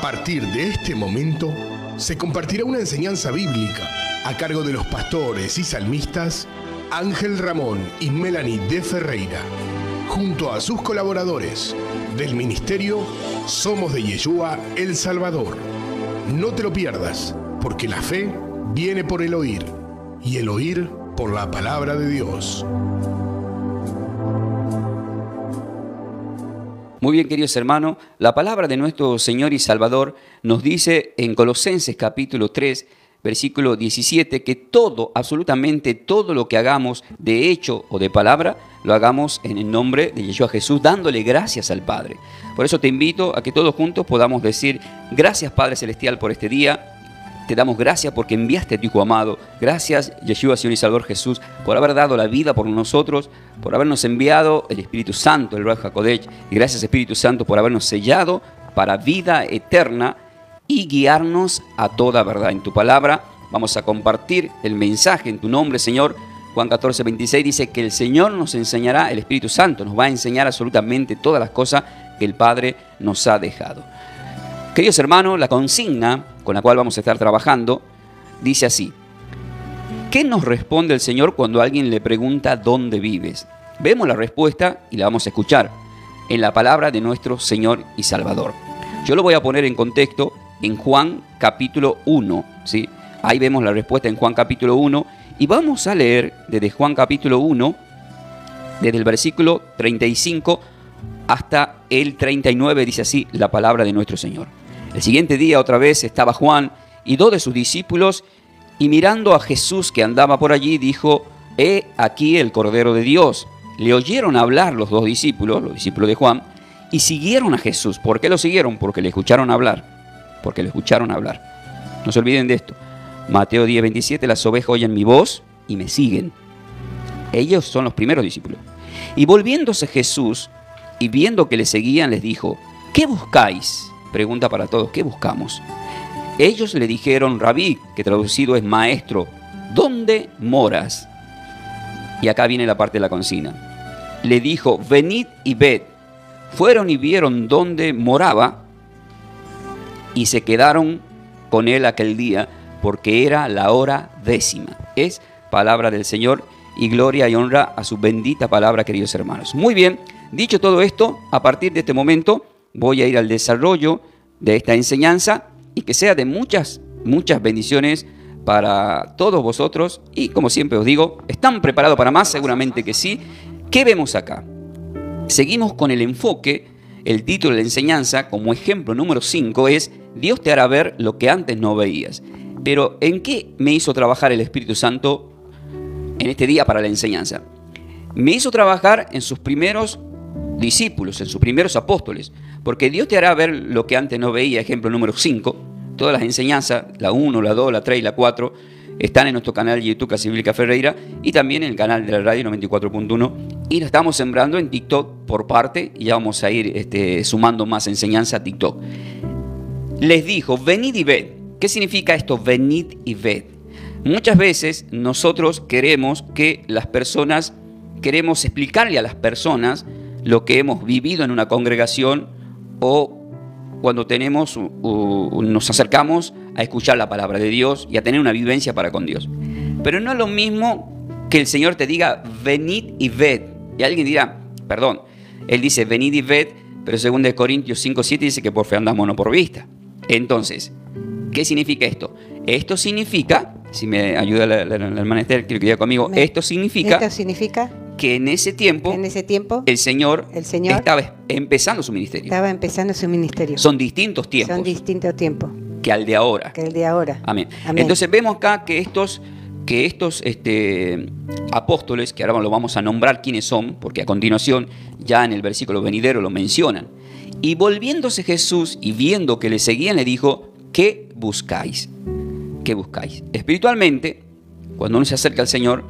partir de este momento se compartirá una enseñanza bíblica a cargo de los pastores y salmistas Ángel Ramón y Melanie de Ferreira, junto a sus colaboradores del ministerio Somos de Yeshua El Salvador. No te lo pierdas, porque la fe viene por el oír, y el oír por la palabra de Dios. Muy bien, queridos hermanos, la palabra de nuestro Señor y Salvador nos dice en Colosenses capítulo 3, versículo 17, que todo, absolutamente todo lo que hagamos de hecho o de palabra, lo hagamos en el nombre de Yeshua Jesús, dándole gracias al Padre. Por eso te invito a que todos juntos podamos decir: gracias, Padre Celestial, por este día. Te damos gracias porque enviaste a tu Hijo amado. Gracias, Yeshua, Señor y Salvador Jesús, por haber dado la vida por nosotros, por habernos enviado el Espíritu Santo, el Ruach HaKodesh. Y gracias, Espíritu Santo, por habernos sellado para vida eterna y guiarnos a toda verdad. En tu palabra vamos a compartir el mensaje en tu nombre, Señor. Juan 14, 26 dice que el Señor nos enseñará, el Espíritu Santo nos va a enseñar absolutamente todas las cosas que el Padre nos ha dejado. Queridos hermanos, la consigna con la cual vamos a estar trabajando dice así: ¿qué nos responde el Señor cuando alguien le pregunta dónde vives? Vemos la respuesta y la vamos a escuchar en la palabra de nuestro Señor y Salvador. Yo lo voy a poner en contexto en Juan capítulo 1, ¿sí? Ahí vemos la respuesta en Juan capítulo 1 y vamos a leer desde Juan capítulo 1, desde el versículo 35 hasta el 39, dice así la palabra de nuestro Señor. El siguiente día otra vez estaba Juan y 2 de sus discípulos, y mirando a Jesús que andaba por allí, dijo: he aquí el Cordero de Dios. Le oyeron hablar los 2 discípulos, los discípulos de Juan, y siguieron a Jesús. ¿Por qué lo siguieron? Porque le escucharon hablar. Porque le escucharon hablar. No se olviden de esto. Mateo 10, 27, las ovejas oyen mi voz y me siguen. Ellos son los primeros discípulos. Y volviéndose Jesús y viendo que le seguían, les dijo: ¿qué buscáis? Pregunta para todos: ¿qué buscamos? Ellos le dijeron: Rabí, que traducido es maestro, ¿dónde moras? Y acá viene la parte de la consigna. Le dijo: venid y ved. Fueron y vieron dónde moraba y se quedaron con él aquel día, porque era la hora 10ª. Es palabra del Señor, y gloria y honra a su bendita palabra, queridos hermanos. Muy bien, dicho todo esto, a partir de este momento voy a ir al desarrollo de esta enseñanza, y que sea de muchas bendiciones para todos vosotros. Y como siempre os digo, ¿están preparados para más? Seguramente que sí. ¿Qué vemos acá? Seguimos con el enfoque. El título de la enseñanza, como ejemplo número 5, es: Dios te hará ver lo que antes no veías. Pero ¿en qué me hizo trabajar el Espíritu Santo en este día para la enseñanza? Me hizo trabajar en sus primeros discípulos, en sus primeros apóstoles, porque Dios te hará ver lo que antes no veía. Ejemplo número 5. Todas las enseñanzas, la 1, la 2, la 3 y la 4, están en nuestro canal de YouTube, Casa Bíblica Ferreira, y también en el canal de la radio 94.1, y la estamos sembrando en TikTok por parte, y ya vamos a ir sumando más enseñanza a TikTok. Les dijo: venid y ved. ¿Qué significa esto? Venid y ved. Muchas veces nosotros queremos explicarle a las personas lo que hemos vivido en una congregación, o cuando nos acercamos a escuchar la palabra de Dios y a tener una vivencia para con Dios. Pero no es lo mismo que el Señor te diga: venid y ved. Y alguien dirá: perdón, Él dice venid y ved, pero 2 Corintios 5, 7 dice que por fe andamos, no por vista. Entonces, ¿qué significa esto? Esto significa, si me ayuda la hermana Esther, quiero que diga conmigo, esto significa que en ese tiempo el Señor estaba empezando su ministerio. Son distintos tiempos. Que al de ahora. Amén. Entonces vemos acá que estos apóstoles, que ahora lo vamos a nombrar quiénes son, porque a continuación ya en el versículo venidero lo mencionan. Y volviéndose Jesús y viendo que le seguían, le dijo: ¿qué buscáis? ¿Qué buscáis? Espiritualmente, cuando uno se acerca al Señor,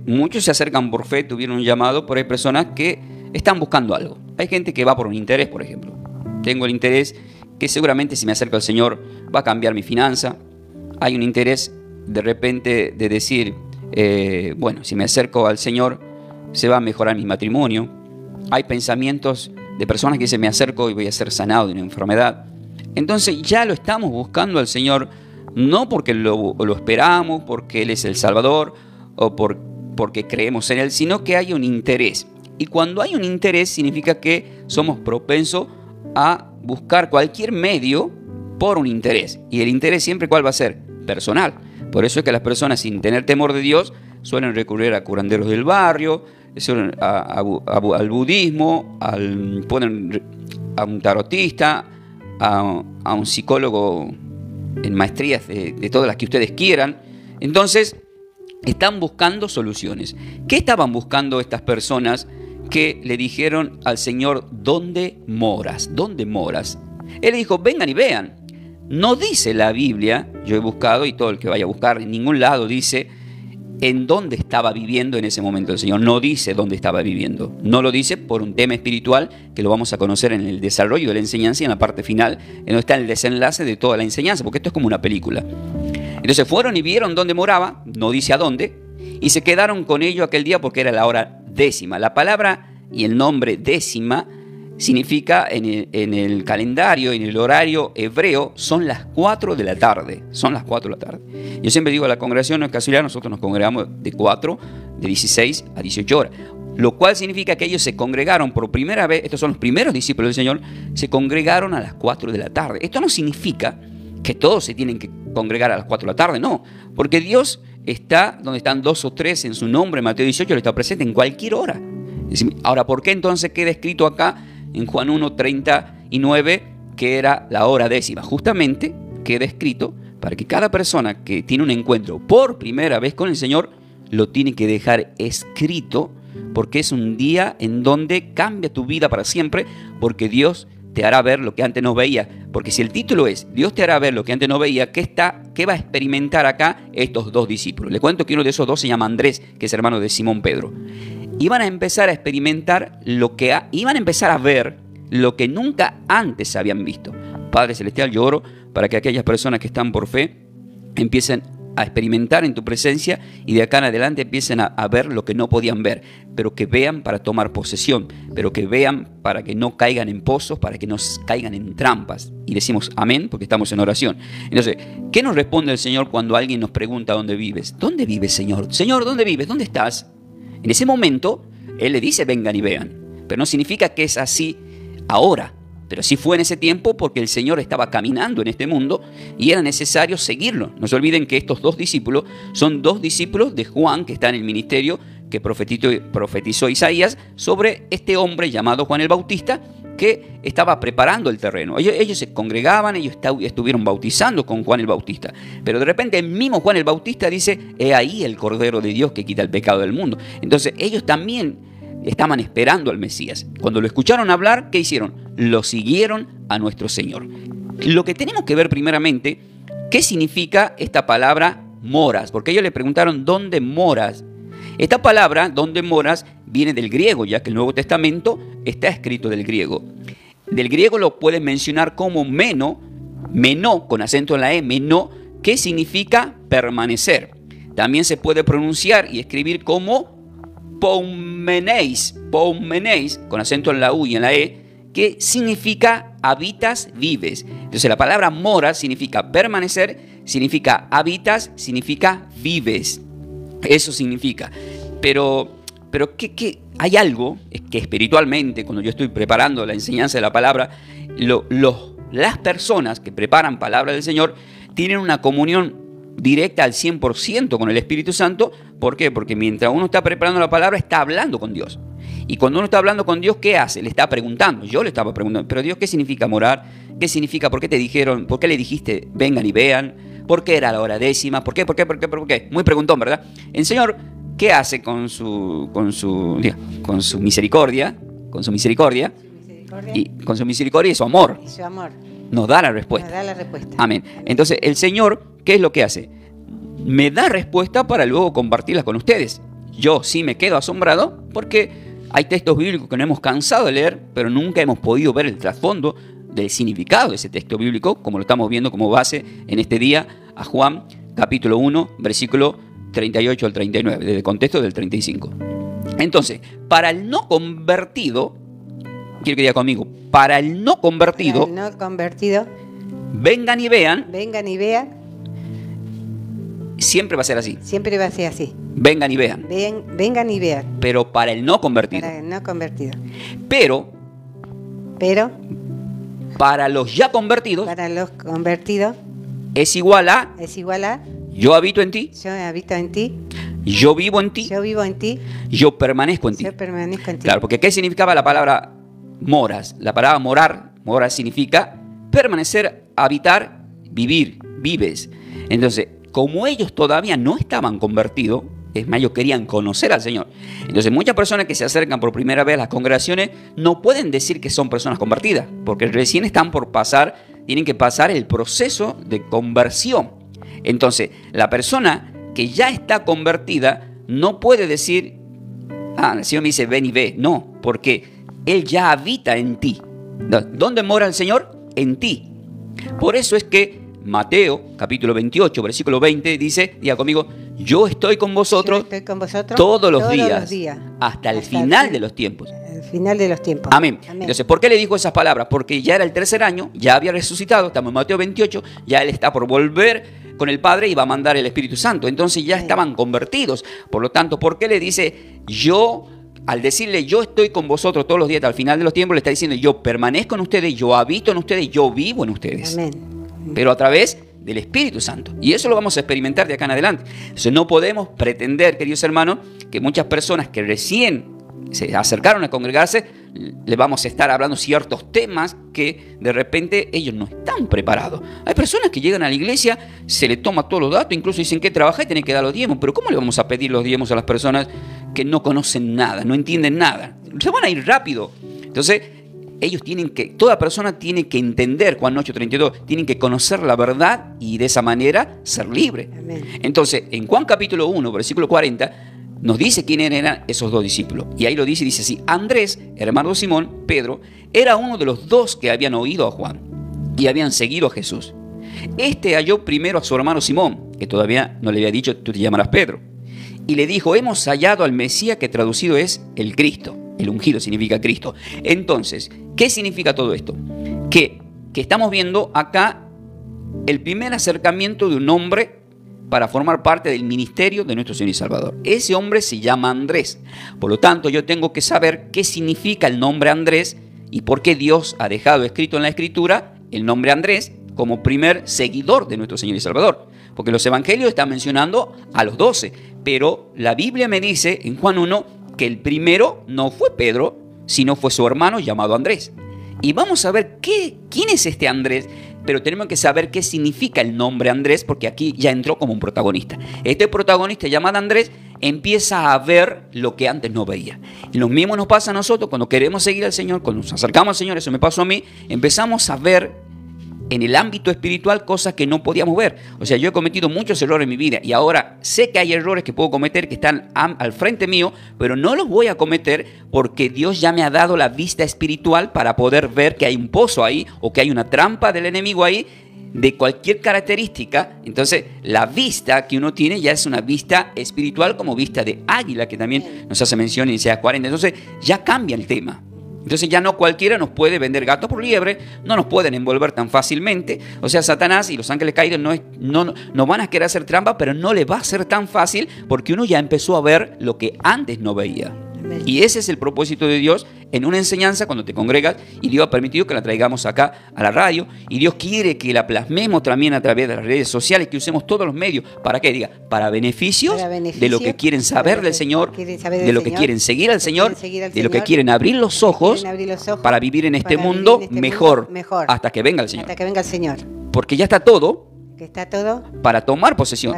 muchos se acercan por fe, tuvieron un llamado, pero hay personas que están buscando algo. Hay gente que va por un interés, por ejemplo. Tengo el interés que seguramente si me acerco al Señor va a cambiar mi finanza. Hay un interés de repente de decir, bueno, si me acerco al Señor se va a mejorar mi matrimonio. Hay pensamientos de personas que dicen: me acerco y voy a ser sanado de una enfermedad. Entonces ya lo estamos buscando al Señor, no porque lo esperamos, porque Él es el Salvador o porque creemos en Él, sino que hay un interés. Y cuando hay un interés significa que somos propensos a buscar cualquier medio por un interés. Y el interés siempre, ¿cuál va a ser? Personal. Por eso es que las personas sin tener temor de Dios suelen recurrir a curanderos del barrio, al budismo, ponen a un tarotista, a un psicólogo en maestrías de todas las que ustedes quieran. Entonces, están buscando soluciones. ¿Qué estaban buscando estas personas que le dijeron al Señor, ¿dónde moras? ¿Dónde moras? Él le dijo, vengan y vean. No dice la Biblia, yo he buscado y todo el que vaya a buscar, en ningún lado dice en dónde estaba viviendo en ese momento el Señor. No dice dónde estaba viviendo. No lo dice por un tema espiritual que lo vamos a conocer en el desarrollo de la enseñanza y en la parte final, en donde está el desenlace de toda la enseñanza, porque esto es como una película. Entonces fueron y vieron dónde moraba, no dice a dónde, y se quedaron con ello aquel día porque era la hora 10ª. La palabra y el nombre 10ª significa en el calendario, en el horario hebreo, son las 4 de la tarde. Son las 4 de la tarde. Yo siempre digo a la congregación, no es casualidad, nosotros nos congregamos de 16 a 18 horas. Lo cual significa que ellos se congregaron por primera vez, estos son los primeros discípulos del Señor, se congregaron a las 4 de la tarde. Esto no significa que todos se tienen que congregar a las 4 de la tarde, no. Porque Dios está donde están 2 o 3 en su nombre, Mateo 18, le está presente en cualquier hora. Ahora, ¿por qué entonces queda escrito acá en Juan 1:39 que era la hora 10ª? Justamente queda escrito para que cada persona que tiene un encuentro por primera vez con el Señor lo tiene que dejar escrito, porque es un día en donde cambia tu vida para siempre, porque Dios te hará ver lo que antes no veía. Porque si el título es Dios te hará ver lo que antes no veía, ¿qué va a experimentar acá estos 2 discípulos? Le cuento que uno de esos 2 se llama Andrés, que es hermano de Simón Pedro. Iban a empezar a experimentar iban a empezar a ver lo que nunca antes habían visto. Padre Celestial, yo oro para que aquellas personas que están por fe empiecen a experimentar en tu presencia y de acá en adelante empiecen a ver lo que no podían ver, pero que vean para tomar posesión, pero que vean para que no caigan en pozos, para que no caigan en trampas. Y decimos amén porque estamos en oración. Entonces, ¿qué nos responde el Señor cuando alguien nos pregunta dónde vives? ¿Dónde vives, Señor? Señor, ¿dónde vives? ¿Dónde estás? En ese momento, Él le dice vengan y vean, pero no significa que es así ahora. Pero sí fue en ese tiempo porque el Señor estaba caminando en este mundo y era necesario seguirlo. No se olviden que estos 2 discípulos son 2 discípulos de Juan, que está en el ministerio que profetizó Isaías sobre este hombre llamado Juan el Bautista, que estaba preparando el terreno. Ellos se congregaban, ellos estuvieron bautizando con Juan el Bautista. Pero de repente el mismo Juan el Bautista dice, he ahí el Cordero de Dios que quita el pecado del mundo. Entonces ellos también estaban esperando al Mesías. Cuando lo escucharon hablar, ¿qué hicieron? Lo siguieron a nuestro Señor. Lo que tenemos que ver primeramente, ¿qué significa esta palabra moras? Porque ellos le preguntaron, ¿dónde moras? Esta palabra, ¿dónde moras?, viene del griego, ya que el Nuevo Testamento está escrito del griego. Del griego lo puedes mencionar como menó, con acento en la E, menó, que significa permanecer. También se puede pronunciar y escribir como poumeneis, con acento en la U y en la E, que significa habitas, vives. Entonces la palabra mora significa permanecer, significa habitas, significa vives. Eso significa. Pero ¿qué? Hay algo que espiritualmente, cuando yo estoy preparando la enseñanza de la palabra, las personas que preparan palabra del Señor tienen una comunión directa al 100% con el Espíritu Santo. ¿Por qué? Porque mientras uno está preparando la palabra, está hablando con Dios. Y cuando uno está hablando con Dios, ¿qué hace? Le está preguntando. Yo le estaba preguntando, pero Dios, ¿qué significa morar? ¿Qué significa? ¿Por qué te dijeron? ¿Por qué le dijiste vengan y vean? ¿Por qué era la hora 10ª? ¿Por qué? Muy preguntón, ¿verdad? El Señor, ¿qué hace con su misericordia? Con su misericordia. Y con su misericordia y su amor. Y su amor. Nos da la respuesta. Nos da la respuesta. Amén. Entonces, el Señor, ¿qué es lo que hace? Me da respuesta para luego compartirlas con ustedes. Yo sí me quedo asombrado porque hay textos bíblicos que no hemos cansado de leer, pero nunca hemos podido ver el trasfondo del significado de ese texto bíblico, como lo estamos viendo como base en este día a Juan, capítulo 1, versículo 38 al 39, desde el contexto del 35. Entonces, para el no convertido, quiero que diga conmigo, para el no convertido, vengan y vean, vengan y vean, siempre va a ser así. siempre va a ser así. Vengan y vean. Vengan y vean, Pero para el no convertido. para el no convertido. Pero Pero para los ya convertidos para los convertidos es igual a es igual a yo habito en ti, yo habito en ti, yo vivo en ti, yo vivo en ti, yo permanezco en ti. yo permanezco en ti. Claro, porque ¿qué significaba la palabra moras? La palabra morar significa permanecer, habitar, vivir, vives. Entonces, como ellos todavía no estaban convertidos, es más, ellos querían conocer al Señor. Entonces, muchas personas que se acercan por primera vez a las congregaciones no pueden decir que son personas convertidas, porque recién están por pasar, tienen que pasar el proceso de conversión. Entonces, la persona que ya está convertida no puede decir, el Señor me dice, ven y ve. No, porque Él ya habita en ti. ¿Dónde mora el Señor? En ti. Por eso es que Mateo, capítulo 28, versículo 20, dice, diga conmigo, yo estoy con vosotros, todos los días, hasta el final de los tiempos. El final de los tiempos. Amén. Entonces, ¿por qué le dijo esas palabras? Porque ya era el tercer año, ya había resucitado, estamos en Mateo 28, ya Él está por volver con el Padre y va a mandar el Espíritu Santo. Entonces ya estaban convertidos. Por lo tanto, ¿por qué le dice yo? Al decirle yo estoy con vosotros todos los días hasta el final de los tiempos, le está diciendo yo permanezco en ustedes, yo habito en ustedes, yo vivo en ustedes. Amén. Pero a través del Espíritu Santo. Y eso lo vamos a experimentar de acá en adelante. Entonces no podemos pretender, queridos hermanos, que muchas personas que recién se acercaron a congregarse, le vamos a estar hablando ciertos temas que de repente ellos no están preparados. Hay personas que llegan a la iglesia, se les toma todos los datos, incluso dicen que trabajar y tienen que dar los diezmos. Pero ¿cómo le vamos a pedir los diezmos a las personas que no conocen nada, no entienden nada? Se van a ir rápido. Entonces, ellos tienen que, toda persona tiene que entender, Juan 8:32, tienen que conocer la verdad y de esa manera ser libre. Amén. Entonces, en Juan capítulo 1, versículo 40, nos dice quiénes eran esos dos discípulos. Y ahí lo dice así, Andrés, hermano de Simón, Pedro, era uno de los dos que habían oído a Juan y habían seguido a Jesús. Este halló primero a su hermano Simón, que todavía no le había dicho, tú te llamarás Pedro. Y le dijo, hemos hallado al Mesías, que traducido es el Cristo. El ungido significa Cristo. Entonces, ¿qué significa todo esto? Que estamos viendo acá el primer acercamiento de un hombre para formar parte del ministerio de nuestro Señor y Salvador. Ese hombre se llama Andrés. Por lo tanto, yo tengo que saber qué significa el nombre Andrés y por qué Dios ha dejado escrito en la Escritura el nombre Andrés como primer seguidor de nuestro Señor y Salvador. Porque los evangelios están mencionando a los 12, pero la Biblia me dice en Juan 1 que el primero no fue Pedro, sino fue su hermano llamado Andrés. Y vamos a ver quién es este Andrés, pero tenemos que saber qué significa el nombre Andrés, porque aquí ya entró como un protagonista. Este protagonista llamado Andrés empieza a ver lo que antes no veía. Y lo mismo nos pasa a nosotros cuando queremos seguir al Señor, cuando nos acercamos al Señor, eso me pasó a mí, empezamos a ver en el ámbito espiritual cosas que no podíamos ver. O sea, yo he cometido muchos errores en mi vida y ahora sé que hay errores que puedo cometer que están al frente mío, pero no los voy a cometer porque Dios ya me ha dado la vista espiritual para poder ver que hay un pozo ahí o que hay una trampa del enemigo ahí de cualquier característica. Entonces, la vista que uno tiene ya es una vista espiritual como vista de águila, que también nos hace mención en Isaías 40. Entonces, ya cambia el tema. Entonces ya no cualquiera nos puede vender gato por liebre, no nos pueden envolver tan fácilmente. O sea, Satanás y los ángeles caídos no van a querer hacer trampa, pero no le va a ser tan fácil porque uno ya empezó a ver lo que antes no veía. Amén. Y ese es el propósito de Dios en una enseñanza cuando te congregas, y Dios ha permitido que la traigamos acá a la radio, y Dios quiere que la plasmemos también a través de las redes sociales, que usemos todos los medios. ¿Para qué? Diga, para beneficios de lo que quieren saber del Señor, de lo que quieren seguir al Señor, de lo que quieren abrir los ojos para vivir en este mundo mejor hasta que venga el Señor. Hasta que venga el Señor. Porque ya está todo. Que está todo para tomar posesión.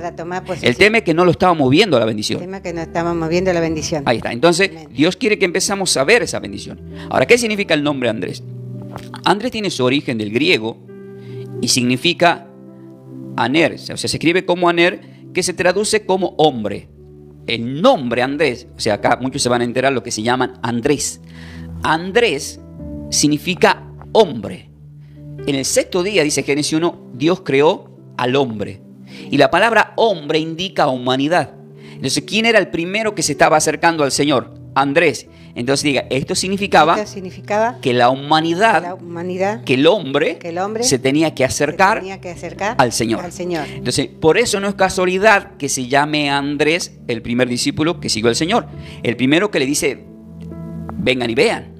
El tema es que no lo estábamos viendo la bendición. El tema es que no estábamos viendo la bendición. Ahí está. Entonces, Amén. Dios quiere que empezamos a ver esa bendición. Ahora, ¿qué significa el nombre Andrés? Andrés tiene su origen del griego y significa aner. O sea, se escribe como aner, que se traduce como hombre. El nombre Andrés, o sea, acá muchos se van a enterar lo que se llaman Andrés. Andrés significa hombre. En el sexto día, dice Génesis 1, Dios creó al hombre. Y la palabra hombre indica humanidad. Entonces, ¿quién era el primero que se estaba acercando al Señor? Andrés. Entonces diga, esto significaba que la humanidad, que el hombre se tenía que acercar al Señor. Entonces, por eso no es casualidad que se llame Andrés el primer discípulo que siguió al Señor. El primero que le dice, vengan y vean.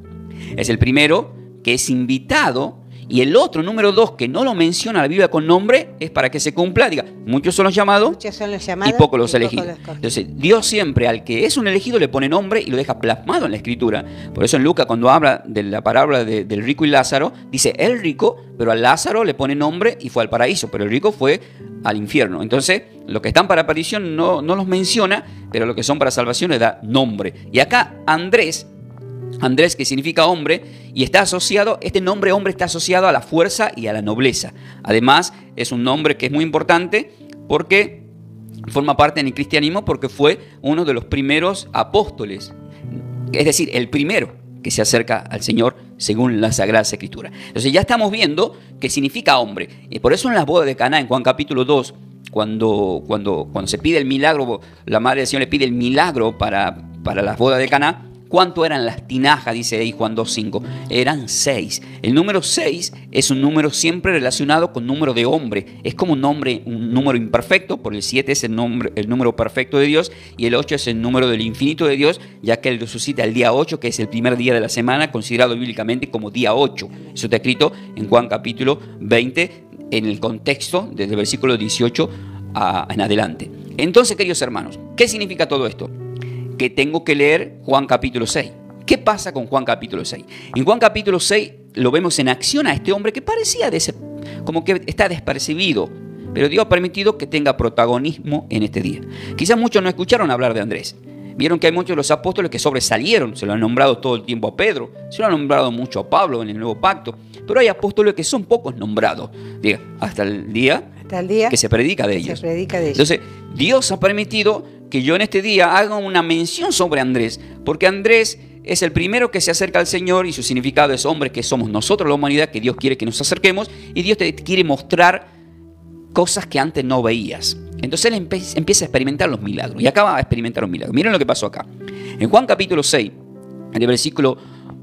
Es el primero que es invitado. Y el otro, número 2, que no lo menciona la Biblia con nombre, es para que se cumpla. Diga, muchos son los llamados y pocos los elegidos. Entonces, Dios siempre al que es un elegido le pone nombre y lo deja plasmado en la Escritura. Por eso en Lucas, cuando habla de la parábola del rico y Lázaro, dice el rico, pero a Lázaro le pone nombre y fue al paraíso, pero el rico fue al infierno. Entonces, los que están para perdición no los menciona, pero los que son para salvación le da nombre. Y acá Andrés, que significa hombre, y está asociado, este nombre hombre está asociado a la fuerza y a la nobleza. Además, es un nombre que es muy importante porque forma parte del cristianismo, porque fue uno de los primeros apóstoles, es decir, el primero que se acerca al Señor según la Sagrada Escritura. Entonces ya estamos viendo que significa hombre, y por eso en las bodas de Caná, en Juan capítulo 2, cuando se pide el milagro, la Madre del Señor le pide el milagro para las bodas de Caná. ¿Cuánto eran las tinajas? Dice ahí Juan 2.5. Eran 6. El número 6 es un número siempre relacionado con número de hombre. Es como un número imperfecto, porque el 7 es el número perfecto de Dios y el 8 es el número del infinito de Dios, ya que Él resucita el día 8, que es el primer día de la semana, considerado bíblicamente como día 8. Eso está escrito en Juan capítulo 20, en el contexto desde el versículo 18 en adelante. Entonces, queridos hermanos, ¿qué significa todo esto? Que tengo que leer Juan capítulo 6. ¿Qué pasa con Juan capítulo 6? En Juan capítulo 6 lo vemos en acción a este hombre que parecía como que está despercibido, pero Dios ha permitido que tenga protagonismo en este día. Quizás muchos no escucharon hablar de Andrés. Vieron que hay muchos de los apóstoles que sobresalieron, se lo han nombrado todo el tiempo a Pedro, se lo han nombrado mucho a Pablo en el Nuevo Pacto, pero hay apóstoles que son pocos nombrados, diga, hasta el día que se predica de ellos. Entonces, Dios ha permitido que yo en este día haga una mención sobre Andrés, porque Andrés es el primero que se acerca al Señor y su significado es hombre, que somos nosotros la humanidad, que Dios quiere que nos acerquemos y Dios te quiere mostrar cosas que antes no veías. Entonces él empieza a experimentar los milagros y acaba de experimentar un milagro. Miren lo que pasó acá. En Juan capítulo 6, en el versículo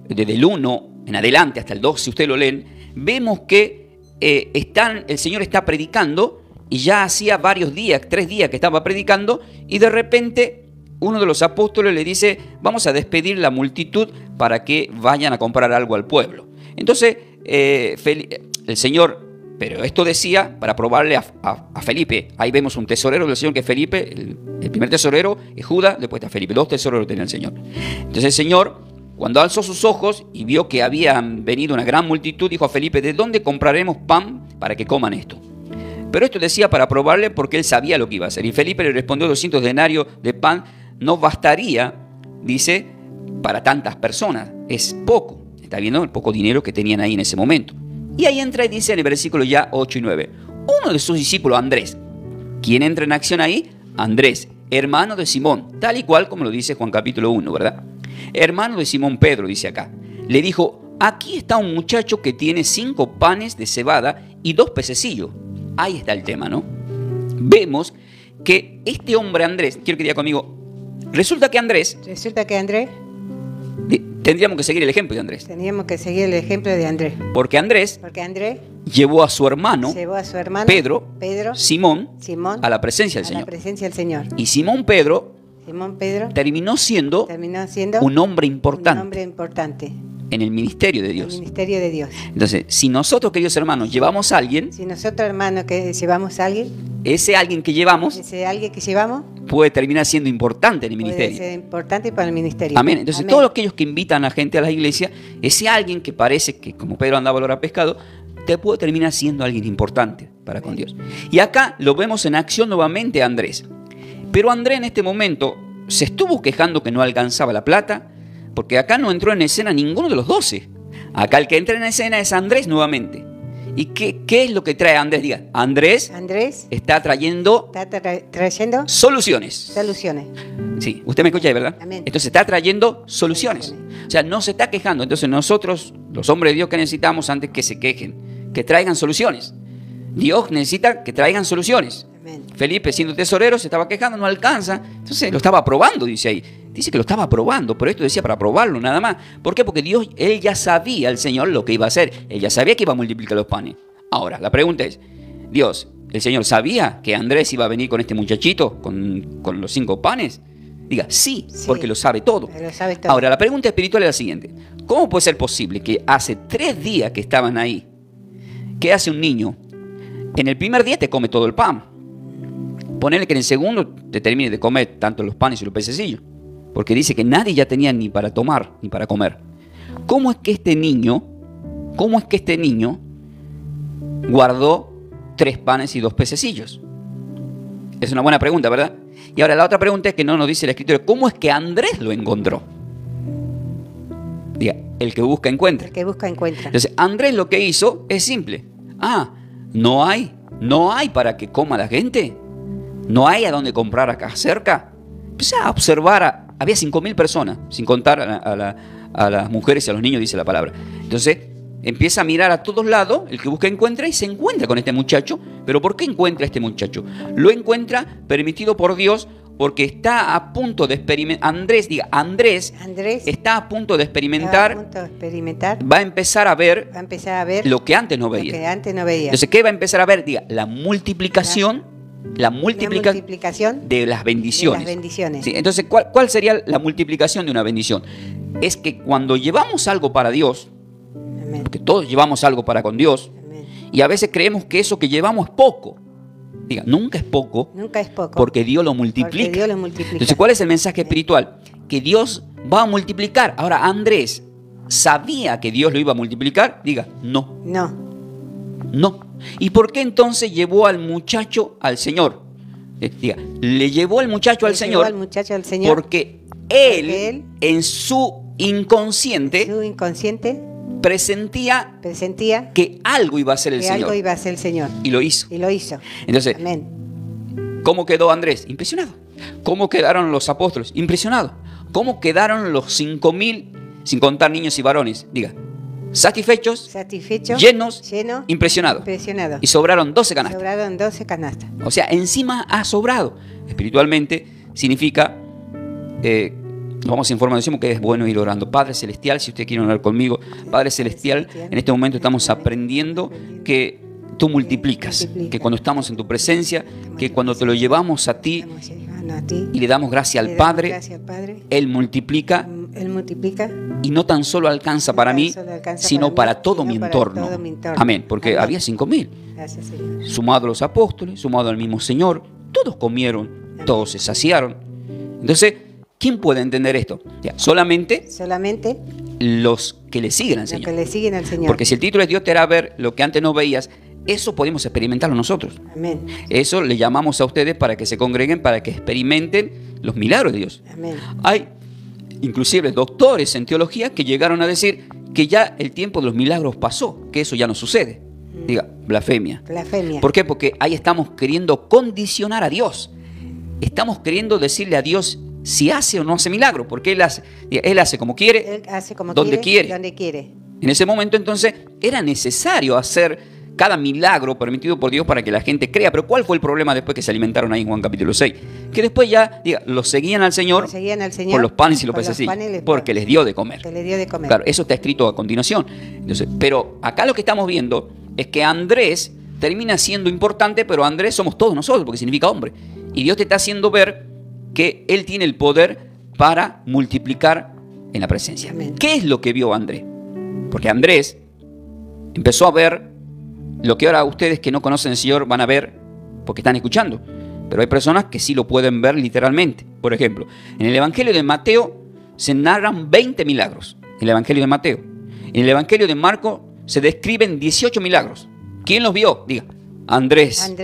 desde el 1 en adelante hasta el 2, si ustedes lo leen, vemos que el Señor está predicando y ya hacía 3 días que estaba predicando y de repente uno de los apóstoles le dice, vamos a despedir la multitud para que vayan a comprar algo al pueblo. Entonces el Señor, pero esto decía para probarle a Felipe. Ahí vemos un tesorero del Señor que es Felipe, el primer tesorero es Judas, después está Felipe, 2 tesoreros tenía el Señor. Entonces el Señor, cuando alzó sus ojos y vio que habían venido una gran multitud, dijo a Felipe, ¿de dónde compraremos pan para que coman esto? Pero esto decía para probarle porque él sabía lo que iba a hacer. Y Felipe le respondió, 200 denarios de pan no bastaría, dice, para tantas personas. Es poco. Está viendo el poco dinero que tenían ahí en ese momento. Y ahí entra y dice en el versículo ya 8 y 9. Uno de sus discípulos, Andrés. ¿Quién entra en acción ahí? Andrés, hermano de Simón. Tal y cual como lo dice Juan capítulo 1, ¿verdad? Hermano de Simón Pedro, dice acá. Le dijo, aquí está un muchacho que tiene 5 panes de cebada y 2 pececillos. Ahí está el tema, ¿no? Vemos que este hombre Andrés, quiero que diga conmigo, resulta que Andrés, tendríamos que seguir el ejemplo de Andrés. Porque Andrés llevó a su hermano, Pedro, Simón, a la presencia del Señor. Y Simón Pedro terminó siendo un hombre importante. En el ministerio de Dios. Entonces, si nosotros, queridos hermanos, llevamos a alguien, ese alguien que llevamos puede terminar siendo importante en el ministerio. Amén. Entonces, todos aquellos que invitan a gente a las iglesias, ese alguien que parece que, como Pedro andaba a olor a pescado, te puede terminar siendo alguien importante para con Dios. Y acá lo vemos en acción nuevamente a Andrés. Pero Andrés en este momento se estuvo quejando que no alcanzaba la plata, porque acá no entró en escena ninguno de los 12. Acá el que entra en escena es Andrés nuevamente. ¿Y qué es lo que trae Andrés? Diga, Andrés está trayendo soluciones. Sí, usted me escucha ahí, ¿verdad? Amén. Entonces está trayendo soluciones. O sea, no se está quejando. Entonces nosotros, los hombres de Dios, que necesitamos antes que se quejen, que traigan soluciones. Dios necesita que traigan soluciones. Amén. Felipe, siendo tesorero, se estaba quejando, no alcanza. Entonces lo estaba probando, dice ahí. Dice que lo estaba probando, pero esto decía para probarlo nada más. ¿Por qué? Porque Dios, él ya sabía, el Señor, lo que iba a hacer. Él ya sabía que iba a multiplicar los panes. Ahora, la pregunta es, Dios, ¿el Señor sabía que Andrés iba a venir con este muchachito, con los 5 panes? Diga, sí, porque lo sabe todo. Lo sabe todo. Ahora, la pregunta espiritual es la siguiente. ¿Cómo puede ser posible que hace 3 días que estaban ahí, qué hace un niño? En el primer día te come todo el pan. Ponele que en el segundo te termine de comer tanto los panes y los pececillos. Porque dice que nadie ya tenía ni para tomar, ni para comer. ¿Cómo es que este niño guardó 3 panes y 2 pececillos? Es una buena pregunta, ¿verdad? Y ahora la otra pregunta es que no nos dice la Escritura. ¿Cómo es que Andrés lo encontró? Diga, el que busca encuentra. El que busca encuentra. Entonces, Andrés lo que hizo es simple. No hay para que coma la gente. No hay a dónde comprar acá cerca. Empecé a observar, había 5.000 personas, sin contar a las mujeres y a los niños, dice la palabra. Entonces, empieza a mirar a todos lados, el que busca encuentra, y se encuentra con este muchacho. ¿Pero por qué encuentra a este muchacho? Lo encuentra permitido por Dios, porque está a punto de experimentar. Andrés está a punto de experimentar. Va a empezar a ver lo que antes no veía. Entonces, ¿qué va a empezar a ver? Diga, la multiplicación de las bendiciones. Sí, entonces, ¿cuál sería la multiplicación de una bendición? Es que cuando llevamos algo para Dios, Amén. Porque todos llevamos algo para con Dios, Amén. Y a veces creemos que eso que llevamos es poco. Diga, nunca es poco, porque Dios lo multiplica. Entonces, ¿cuál es el mensaje espiritual? Que Dios va a multiplicar. Ahora, Andrés sabía que Dios lo iba a multiplicar. Diga, no. ¿Y por qué entonces llevó al muchacho al Señor? Diga, le llevó al muchacho al Señor porque él en su inconsciente presentía que algo iba a hacer el Señor. Y lo hizo. Entonces, Amén. ¿Cómo quedó Andrés? Impresionado. ¿Cómo quedaron los apóstoles? Impresionados. ¿Cómo quedaron los 5.000, sin contar niños y varones? Diga, satisfechos, llenos, impresionados. Y sobraron 12 canastas. O sea, encima ha sobrado. Espiritualmente significa, vamos a informar, decimos que es bueno ir orando. Padre Celestial, si usted quiere orar conmigo, Padre Celestial, en este momento estamos aprendiendo que tú multiplicas, que cuando estamos en tu presencia, que cuando te lo llevamos a ti y le damos gracia al Padre, Él multiplica. Y no tan solo alcanza para mí, sino para todo mi entorno. Amén. Porque había 5.000. Sumado a los apóstoles, sumado al mismo Señor, todos comieron, todos se saciaron. Entonces, ¿quién puede entender esto? Solamente los que le siguen al Señor. Porque si el título es Dios te hará ver lo que antes no veías, eso podemos experimentarlo nosotros. Amén. Eso le llamamos a ustedes para que se congreguen, para que experimenten los milagros de Dios. Amén. Hay inclusive doctores en teología que llegaron a decir que ya el tiempo de los milagros pasó, que eso ya no sucede. Diga, blasfemia. ¿Por qué? Porque ahí estamos queriendo condicionar a Dios. Estamos queriendo decirle a Dios si hace o no hace milagro, porque Él hace como quiere, donde quiere. En ese momento entonces era necesario hacer cada milagro permitido por Dios para que la gente crea. Pero ¿cuál fue el problema después que se alimentaron ahí en Juan capítulo 6? Que después ya, los seguían al Señor por los panes y los pececillos, porque les dio de comer. Claro, eso está escrito a continuación. Entonces, pero acá lo que estamos viendo es que Andrés termina siendo importante, pero Andrés somos todos nosotros, porque significa hombre. Y Dios te está haciendo ver que Él tiene el poder para multiplicar en la presencia. Amén. ¿Qué es lo que vio Andrés? Porque Andrés empezó a ver lo que ahora ustedes que no conocen al Señor van a ver porque están escuchando. Pero hay personas que sí lo pueden ver literalmente. Por ejemplo, en el Evangelio de Mateo se narran 20 milagros. En el Evangelio de Mateo. En el Evangelio de Marcos se describen 18 milagros. ¿Quién los vio? Diga, Andrés.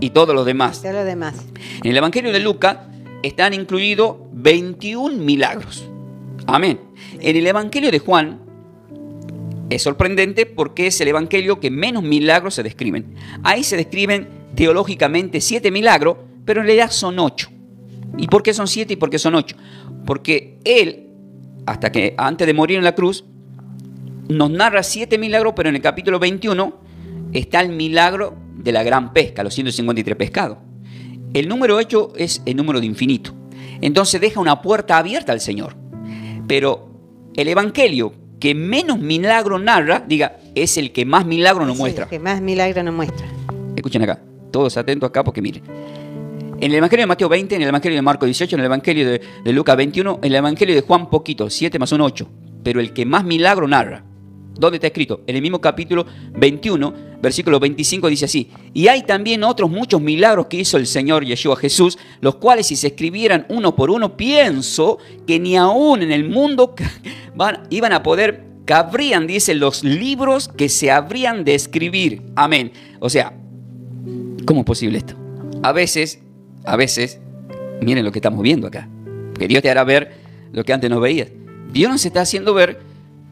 Y todos los demás. En el Evangelio de Lucas están incluidos 21 milagros. Amén. En el Evangelio de Juan es sorprendente porque es el evangelio que menos milagros se describen. Ahí se describen teológicamente 7 milagros, pero en realidad son 8. ¿Y por qué son 7 y por qué son 8? Porque Él, antes de morir en la cruz, nos narra 7 milagros, pero en el capítulo 21 está el milagro de la gran pesca, los 153 pescados. El número 8 es el número de infinito. Entonces deja una puerta abierta al Señor. Pero el evangelio que menos milagro narra, diga, es el que más milagro nos muestra. El que más milagro nos muestra. Escuchen acá, todos atentos acá porque miren. En el evangelio de Mateo 20, en el evangelio de Marcos 18, en el evangelio de Lucas 21, en el evangelio de Juan poquito, 7 más 1, 8. Pero el que más milagro narra. ¿Dónde está escrito? En el mismo capítulo 21, versículo 25 dice así: y hay también otros muchos milagros que hizo el Señor Yeshua Jesús, los cuales si se escribieran uno por uno, pienso que ni aún en el mundo iban a poder, cabrían, dice, los libros que se habrían de escribir. Amén. O sea, ¿cómo es posible esto? A veces, miren lo que estamos viendo acá, que Dios te hará ver lo que antes no veías. Dios nos está haciendo ver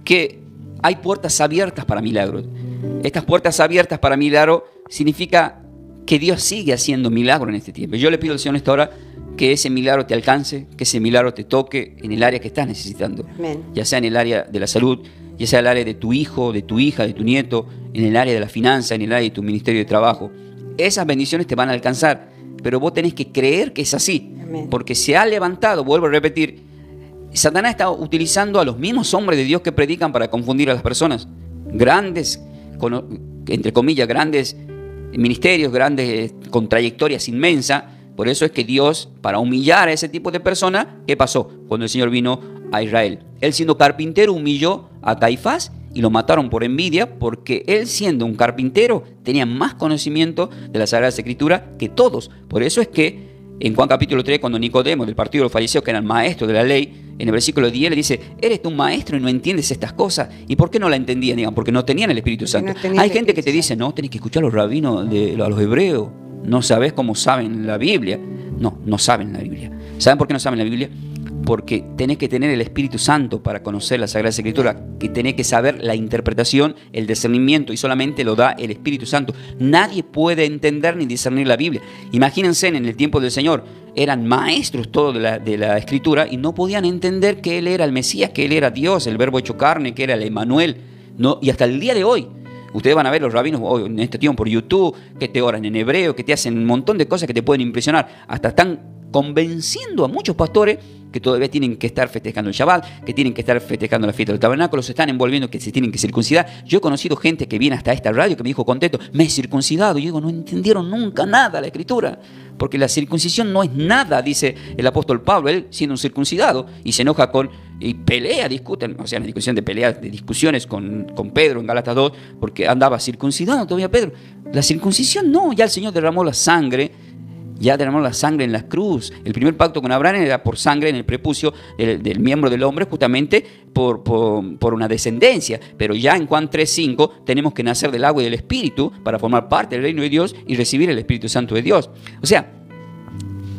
que hay puertas abiertas para milagros. Estas puertas abiertas para milagros significa que Dios sigue haciendo milagros en este tiempo. Yo le pido al Señor en esta hora que ese milagro te alcance, que ese milagro te toque en el área que estás necesitando. Amén. Ya sea en el área de la salud, ya sea en el área de tu hijo, de tu hija, de tu nieto, en el área de la finanza, en el área de tu ministerio de trabajo. Esas bendiciones te van a alcanzar, pero vos tenés que creer que es así. Amén. Porque se ha levantado, vuelvo a repetir, Satanás está utilizando a los mismos hombres de Dios que predican para confundir a las personas. Grandes, entre comillas, grandes ministerios, grandes con trayectorias inmensas. Por eso es que Dios, para humillar a ese tipo de personas, ¿qué pasó? Cuando el Señor vino a Israel. Él, siendo carpintero, humilló a Caifás y lo mataron por envidia, porque él, siendo un carpintero, tenía más conocimiento de la Sagrada Escritura que todos. Por eso es que en Juan capítulo 3, cuando Nicodemo del partido de los fariseos, que eran maestros de la ley, en el versículo 10 le dice: ¿eres tú un maestro y no entiendes estas cosas? ¿Y por qué no la entendían? Digan, porque no tenían el Espíritu Santo. Hay gente que te dice: no, tenés que escuchar a los rabinos, a los hebreos. No sabés cómo saben la Biblia. No saben la Biblia. ¿Saben por qué no saben la Biblia? Porque tenés que tener el Espíritu Santo para conocer la Sagrada Escritura, que tenés que saber la interpretación, el discernimiento, y solamente lo da el Espíritu Santo. Nadie puede entender ni discernir la Biblia. Imagínense, en el tiempo del Señor, eran maestros todos de la Escritura y no podían entender que Él era el Mesías, que Él era Dios, el Verbo hecho carne, que era el Emmanuel. No, y hasta el día de hoy, ustedes van a ver los rabinos hoy, en este tiempo por YouTube, que te oran en hebreo, que te hacen un montón de cosas que te pueden impresionar. Hasta están convenciendo a muchos pastores que todavía tienen que estar festejando el Shabbat, que tienen que estar festejando la fiesta del tabernáculo, se están envolviendo que se tienen que circuncidar. Yo he conocido gente que viene hasta esta radio que me dijo contento: me he circuncidado. Y yo digo, no entendieron nunca nada la Escritura, porque la circuncisión no es nada, dice el apóstol Pablo, él siendo un circuncidado, y se enoja y pelea, discuten, o sea, una discusión de peleas, de discusiones con Pedro en Gálatas 2, porque andaba circuncidado todavía Pedro. La circuncisión no, ya el Señor derramó la sangre. Ya derramó la sangre en la cruz. El primer pacto con Abraham era por sangre en el prepucio del miembro del hombre, justamente por una descendencia. Pero ya en Juan 3:5 tenemos que nacer del agua y del Espíritu para formar parte del reino de Dios y recibir el Espíritu Santo de Dios. O sea,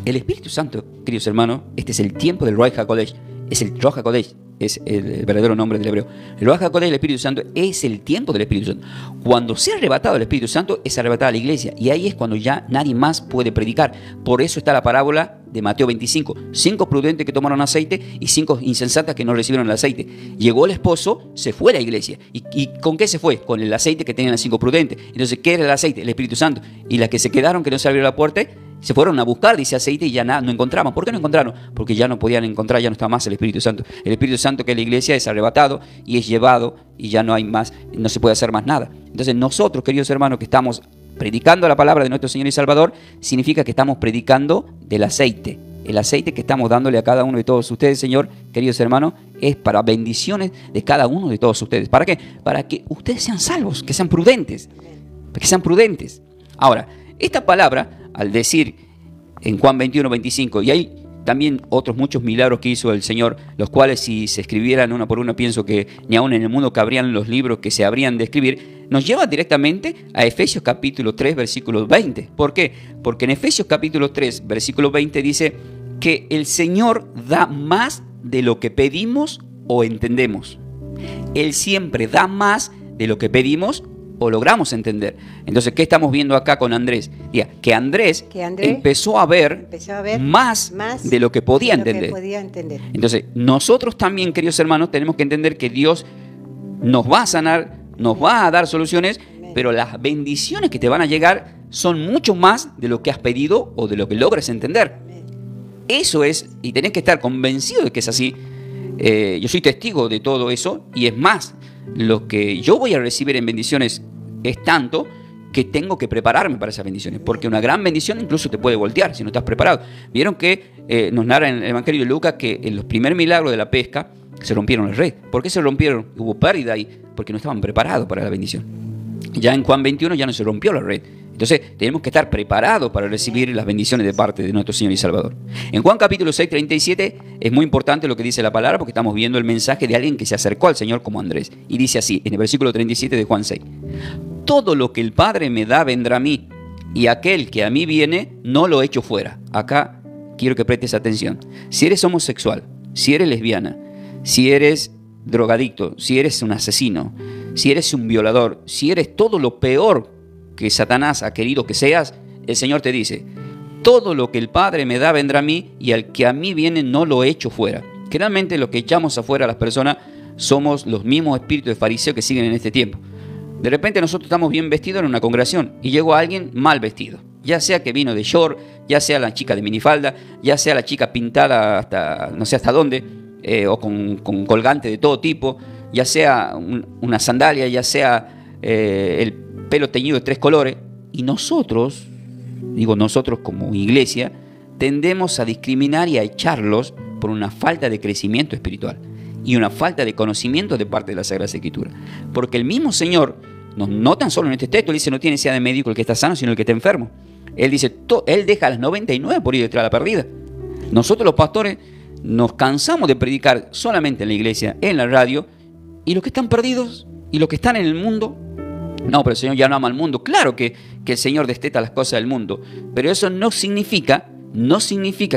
el Espíritu Santo, queridos hermanos, este es el tiempo del Ruach HaKodesh. Es el Ruach HaKodesh, es el verdadero nombre del hebreo. El Ruach HaKodesh, el Espíritu Santo, es el tiempo del Espíritu Santo. Cuando sea arrebatado el Espíritu Santo, es arrebatada la iglesia. Y ahí es cuando ya nadie más puede predicar. Por eso está la parábola de Mateo 25. 5 prudentes que tomaron aceite y 5 insensatas que no recibieron el aceite. Llegó el esposo, se fue a la iglesia. ¿Y con qué se fue? Con el aceite que tenían las 5 prudentes. Entonces, ¿qué era el aceite? El Espíritu Santo. Y las que se quedaron, que no se abrió la puerta, se fueron a buscar, dice, aceite, y ya nada, no encontraban. ¿Por qué no encontraron? Porque ya no podían encontrar, ya no estaba más el Espíritu Santo. El Espíritu Santo, que es la iglesia, es arrebatado y es llevado y ya no hay más, no se puede hacer más nada. Entonces nosotros, queridos hermanos, que estamos predicando la palabra de nuestro Señor y Salvador, significa que estamos predicando del aceite. El aceite que estamos dándole a cada uno de todos ustedes, Señor, queridos hermanos, es para bendiciones de cada uno de todos ustedes. ¿Para qué? Para que ustedes sean salvos, que sean prudentes. Que sean prudentes. Ahora, esta palabra, al decir en Juan 21, 25, y hay también otros muchos milagros que hizo el Señor, los cuales si se escribieran uno por uno, pienso que ni aún en el mundo cabrían los libros que se habrían de escribir, nos lleva directamente a Efesios capítulo 3, versículo 20. ¿Por qué? Porque en Efesios capítulo 3, versículo 20 dice que el Señor da más de lo que pedimos o entendemos. Él siempre da más de lo que pedimos o logramos entender. Entonces, ¿qué estamos viendo acá con Andrés? Diga, que Andrés empezó a ver más de lo que podía entender. Entonces, nosotros también, queridos hermanos, tenemos que entender que Dios nos va a sanar, nos va a dar soluciones, pero las bendiciones que te van a llegar son mucho más de lo que has pedido o de lo que logres entender. eso es, y tenés que estar convencido de que es así. Yo soy testigo de todo eso, y es más, lo que yo voy a recibir en bendiciones es tanto que tengo que prepararme para esas bendiciones, porque una gran bendición incluso te puede voltear si no estás preparado. Vieron que nos narra en el Evangelio de Lucas que en los primeros milagros de la pesca se rompieron el red. ¿Por qué se rompieron? Hubo pérdida ahí, porque no estaban preparados para la bendición. Ya en Juan 21 ya no se rompió la red. Entonces tenemos que estar preparados para recibir las bendiciones de parte de nuestro Señor y Salvador. En Juan capítulo 6, 37 es muy importante lo que dice la palabra, porque estamos viendo el mensaje de alguien que se acercó al Señor como Andrés. Y dice así, en el versículo 37 de Juan 6: todo lo que el Padre me da vendrá a mí, y aquel que a mí viene no lo echo fuera. Acá quiero que prestes atención. Si eres homosexual, si eres lesbiana, si eres drogadicto, si eres un asesino, si eres un violador, si eres todo lo peor que Satanás ha querido que seas, el Señor te dice: todo lo que el Padre me da vendrá a mí, y al que a mí viene no lo echo fuera. Generalmente lo que echamos afuera a las personas somos los mismos espíritus de fariseo que siguen en este tiempo. De repente nosotros estamos bien vestidos en una congregación y llegó alguien mal vestido, ya sea que vino de short, ya sea la chica de minifalda, ya sea la chica pintada hasta no sé hasta dónde, o con colgante de todo tipo, ya sea una sandalia, ya sea el pelo teñido de 3 colores, y nosotros, digo nosotros como iglesia, tendemos a discriminar y a echarlos por una falta de crecimiento espiritual y una falta de conocimiento de parte de la Sagrada Escritura. Porque el mismo Señor, no tan solo en este texto, Él dice: no tiene necesidad de médico el que está sano, sino el que está enfermo. Él dice, Él deja a las 99 por ir detrás de la perdida. Nosotros los pastores nos cansamos de predicar solamente en la iglesia, en la radio, y los que están perdidos y los que están en el mundo, no, pero el Señor ya no ama al mundo. Claro que el Señor desteta las cosas del mundo, pero eso no significa,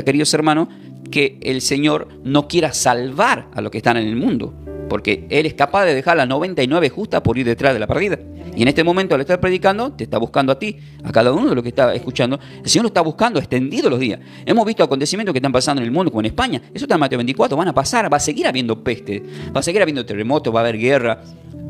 queridos hermanos, que el Señor no quiera salvar a los que están en el mundo, porque Él es capaz de dejar las 99 justas por ir detrás de la perdida. Y en este momento, al estar predicando, te está buscando a ti, a cada uno de los que está escuchando. El Señor lo está buscando extendido los días. Hemos visto acontecimientos que están pasando en el mundo, como en España. Eso está en Mateo 24, van a pasar, va a seguir habiendo peste, va a seguir habiendo terremotos, va a haber guerra,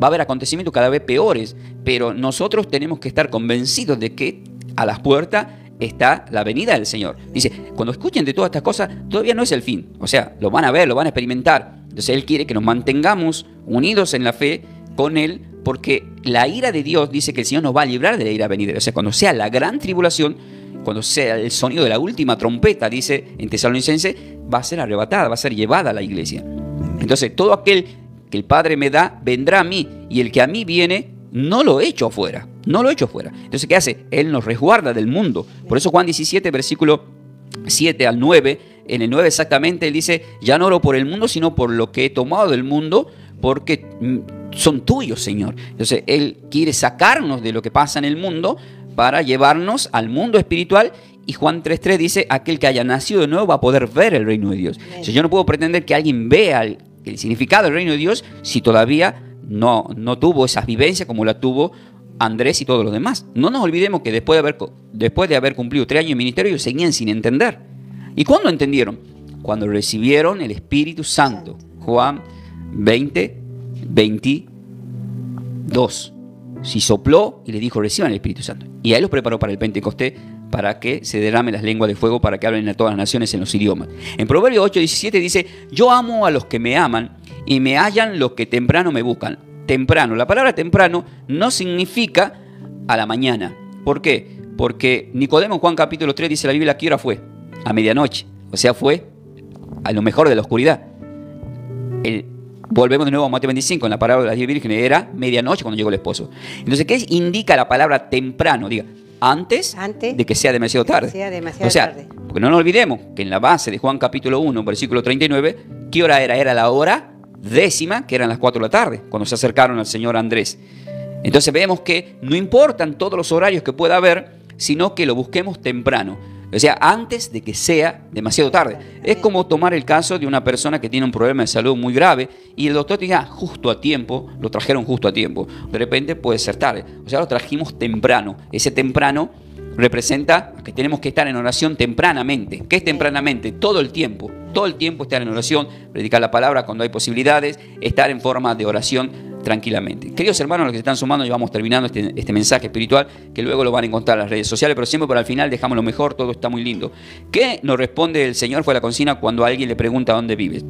va a haber acontecimientos cada vez peores. Pero nosotros tenemos que estar convencidos de que a las puertas está la venida del Señor. Dice, cuando escuchen de todas estas cosas, todavía no es el fin. O sea, lo van a ver, lo van a experimentar. Entonces Él quiere que nos mantengamos unidos en la fe con Él, porque la ira de Dios dice que el Señor nos va a librar de la ira venidera. O sea, cuando sea la gran tribulación, cuando sea el sonido de la última trompeta, dice en Tesalonicenses, va a ser arrebatada, va a ser llevada a la iglesia. Entonces, todo aquel que el Padre me da, vendrá a mí, y el que a mí viene, no lo echo afuera. No lo echo afuera. Entonces, ¿qué hace? Él nos resguarda del mundo. Por eso Juan 17, versículo 7 al 9, en el 9 exactamente, Él dice: ya no oro por el mundo, sino por lo que he tomado del mundo, porque son tuyos, Señor. Entonces, Él quiere sacarnos de lo que pasa en el mundo para llevarnos al mundo espiritual. Y Juan 3.3 dice: aquel que haya nacido de nuevo va a poder ver el reino de Dios. O sea, yo no puedo pretender que alguien vea el significado del reino de Dios si todavía no tuvo esas vivencias como la tuvo Andrés y todos los demás. No nos olvidemos que después de haber cumplido 3 años de ministerio, ellos seguían sin entender. ¿Y cuándo entendieron? Cuando recibieron el Espíritu Santo. Juan 20, 22. Si sopló y le dijo: reciban el Espíritu Santo. Y a él los preparó para el Pentecostés, para que se derramen las lenguas de fuego, para que hablen a todas las naciones en los idiomas. En Proverbios 8, 17 dice: yo amo a los que me aman, y me hallan los que temprano me buscan. Temprano. La palabra temprano no significa a la mañana. ¿Por qué? Porque Nicodemo en Juan capítulo 3 dice la Biblia: ¿a qué hora fue? A medianoche. O sea, fue a lo mejor de la oscuridad. Volvemos de nuevo a Mateo 25, en la parábola de las 10 vírgenes, era medianoche cuando llegó el esposo. Entonces, ¿qué indica la palabra temprano? Diga, antes de que sea demasiado tarde. Porque no nos olvidemos que en la base de Juan capítulo 1, versículo 39, ¿qué hora era? Era la hora 10:00, que eran las 4 de la tarde, cuando se acercaron al Señor Andrés. Entonces vemos que no importan todos los horarios que pueda haber, sino que lo busquemos temprano. O sea, antes de que sea demasiado tarde. Es como tomar el caso de una persona que tiene un problema de salud muy grave y el doctor te diga: justo a tiempo, lo trajeron justo a tiempo. De repente puede ser tarde. O sea, lo trajimos temprano. Ese temprano representa que tenemos que estar en oración tempranamente. ¿Qué es tempranamente? Todo el tiempo estar en oración, predicar la palabra cuando hay posibilidades, estar en forma de oración tranquilamente. Queridos hermanos, los que se están sumando, ya vamos terminando este mensaje espiritual, que luego lo van a encontrar en las redes sociales, pero siempre para el final dejamos lo mejor, todo está muy lindo. ¿Qué nos responde el Señor? Fue la consigna cuando alguien le pregunta dónde vives.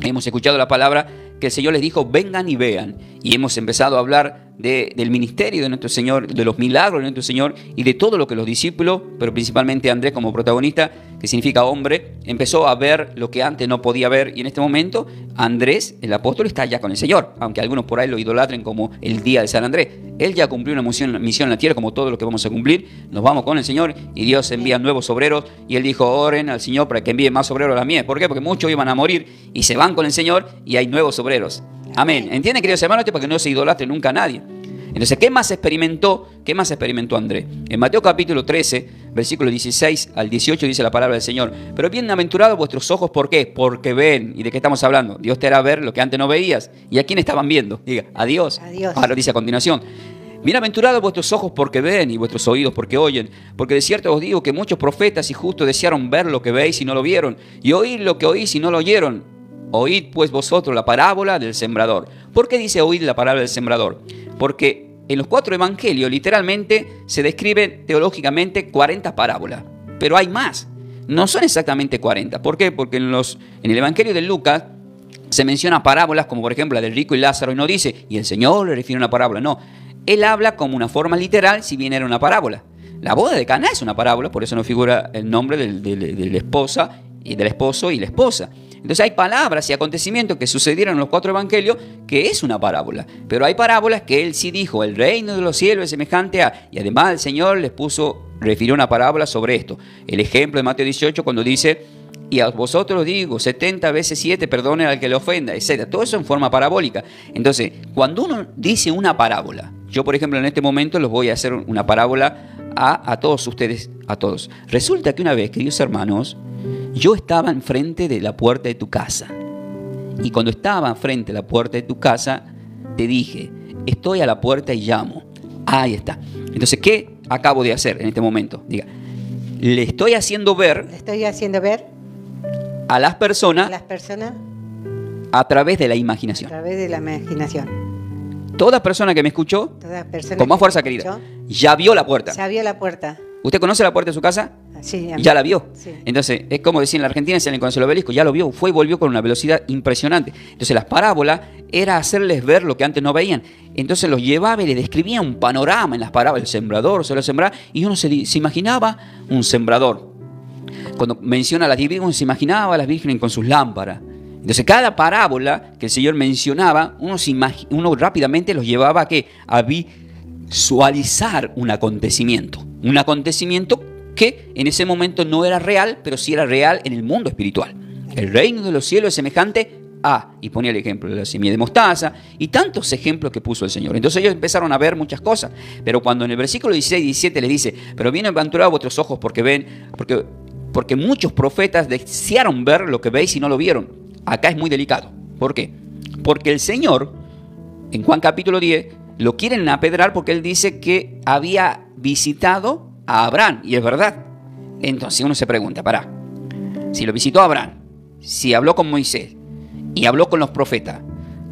Hemos escuchado la palabra que el Señor les dijo, vengan y vean. Y hemos empezado a hablar del ministerio de nuestro Señor, de los milagros de nuestro Señor y de todo lo que los discípulos, pero principalmente Andrés como protagonista, que significa hombre, empezó a ver lo que antes no podía ver. Y en este momento Andrés, el apóstol, está ya con el Señor, aunque algunos por ahí lo idolatren como el día de San Andrés. Él ya cumplió una misión en la tierra, como todo lo que vamos a cumplir. Nos vamos con el Señor y Dios envía nuevos obreros. Y Él dijo, oren al Señor para que envíe más obreros a la mies. ¿Por qué? Porque muchos iban a morir y se van con el Señor y hay nuevos obreros. Amén. ¿Entienden, queridos hermanos? Para que no se idolatre nunca a nadie. Entonces, ¿qué más experimentó Andrés? En Mateo capítulo 13, versículos 16 al 18 dice la palabra del Señor. Pero bienaventurados vuestros ojos, ¿por qué? Porque ven. ¿Y de qué estamos hablando? Dios te hará ver lo que antes no veías. ¿Y a quién estaban viendo? Diga, a Dios. Ahora dice a continuación. Bienaventurados vuestros ojos porque ven y vuestros oídos porque oyen. Porque de cierto os digo que muchos profetas y justos desearon ver lo que veis y no lo vieron. Y oír lo que oís y no lo oyeron. Oíd pues vosotros la parábola del sembrador. ¿Por qué dice oíd la parábola del sembrador? Porque en los 4 evangelios literalmente se describen teológicamente 40 parábolas. Pero hay más. No son exactamente 40. ¿Por qué? Porque en el evangelio de Lucas se menciona parábolas como por ejemplo la del rico y Lázaro y no dice, y el Señor le refiere a una parábola. No, Él habla como una forma literal si bien era una parábola. La boda de Caná es una parábola, por eso no figura el nombre de la esposa y del esposo y la esposa. Entonces hay palabras y acontecimientos que sucedieron en los 4 evangelios que es una parábola. Pero hay parábolas que Él sí dijo, el reino de los cielos es semejante a... Y además el Señor refirió una parábola sobre esto. El ejemplo de Mateo 18 cuando dice, y a vosotros digo, 70 veces 7 perdonen al que le ofenda, etc. Todo eso en forma parabólica. Entonces, cuando uno dice una parábola, yo por ejemplo en este momento los voy a hacer una parábola a todos ustedes, a todos. Resulta que una vez, queridos hermanos, yo estaba enfrente de la puerta de tu casa. Y cuando estaba enfrente de la puerta de tu casa, te dije, estoy a la puerta y llamo. Ahí está. Entonces, ¿qué acabo de hacer en este momento? Diga, le estoy haciendo ver a las personas a través de la imaginación. Toda persona que me escuchó, con más fuerza querida, ya vio la puerta. ¿Usted conoce la puerta de su casa? Sí, ya la vio. Sí. Entonces, es como decir en la Argentina, si alguien conoce el obelisco, ya lo vio, fue y volvió con una velocidad impresionante. Entonces, las parábolas era hacerles ver lo que antes no veían. Entonces, los llevaba y les describía un panorama en las parábolas. El sembrador suele sembrar, y uno se imaginaba un sembrador. Cuando menciona a las vírgenes, se imaginaba a las vírgenes con sus lámparas. Entonces, cada parábola que el Señor mencionaba, uno rápidamente los llevaba a ¿qué? A visualizar un acontecimiento. Un acontecimiento que en ese momento no era real, pero sí era real en el mundo espiritual. El reino de los cielos es semejante a, y ponía el ejemplo de la semilla de mostaza, y tantos ejemplos que puso el Señor. Entonces ellos empezaron a ver muchas cosas, pero cuando en el versículo 16 y 17 les dice, pero bienaventurados vuestros ojos porque ven, porque muchos profetas desearon ver lo que veis y no lo vieron. Acá es muy delicado. ¿Por qué? Porque el Señor, en Juan capítulo 10, lo quieren apedrar porque Él dice que había visitado a Abraham, y es verdad. Entonces uno se pregunta, si lo visitó a Abraham, si habló con Moisés y habló con los profetas,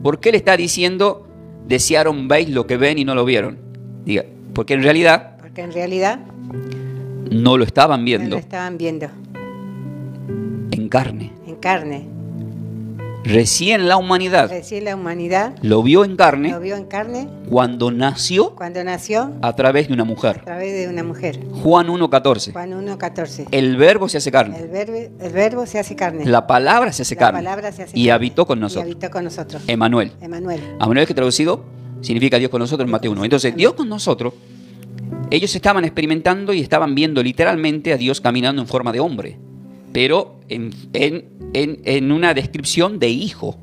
¿por qué le está diciendo desearon veis lo que ven y no lo vieron? Diga, porque en realidad no lo estaban viendo en carne. Recién la humanidad lo vio en carne cuando nació a través de una mujer. Juan 1:14. El verbo se hace carne. La palabra se hace carne. Y habitó con nosotros. Emmanuel. Emmanuel, que traducido significa Dios con nosotros en Mateo 1. Entonces, Dios con nosotros, ellos estaban experimentando y estaban viendo literalmente a Dios caminando en forma de hombre, pero en una descripción de hijo.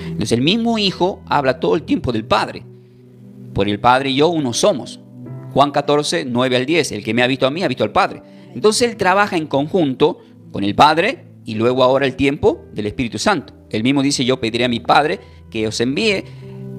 Entonces el mismo hijo habla todo el tiempo del Padre. Por el Padre y yo uno somos. Juan 14, 9 al 10. El que me ha visto a mí ha visto al Padre. Entonces él trabaja en conjunto con el Padre y luego ahora el tiempo del Espíritu Santo. Él mismo dice, yo pediré a mi Padre que os envíe